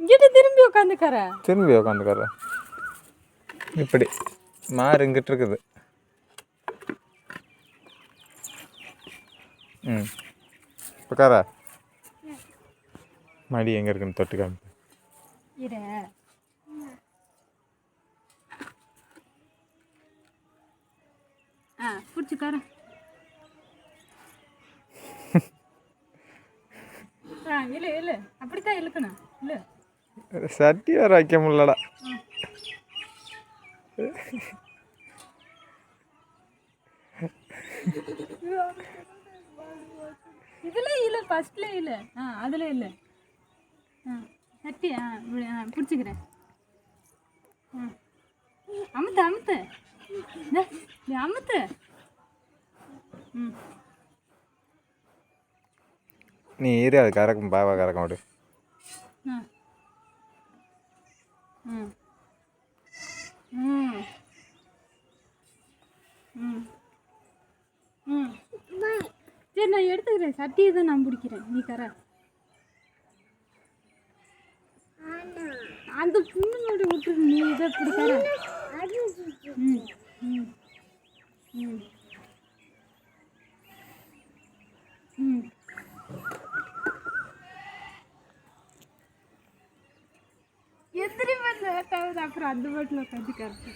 இங்கிட்ட திரும்பி உட்காந்துக்கற. திரும்பி உட்காந்துக்கற. இப்படி மாறு இங்கிட்டு இருக்குது. உட்கார. மடி எங்கே இருக்குன்னு தொட்டு காமி. இரு. பிடிச்சிக்கார. இல்லை இல்லை அப்படித்தான் இழுக்கணும். இல்லை சட்டி வேற வைக்க முடியலடா. இதுல இல்லை ஃபர்ஸ்ட்ல இல்லை. அதில் இல்லை. சட்டி பிடிச்சிக்கிறேன். அமுத்து அமுத்து அமுத்து. நீ ஏறி அது கறக்கும் பாவா கறக்க மாட்டு. சரி நான் எடுத்துக்கிறேன். சட்டியை தான் நான் பிடிக்கிறேன். நீ கர. அந்த புண்ணு மட்டும் விட்டுரு. நீ இதை பிடிக்கிற. எத்தனை பேர் லேட்டாகுது. அப்புறம் அந்த பாட்டில் உட்காந்து கரெக்ட்.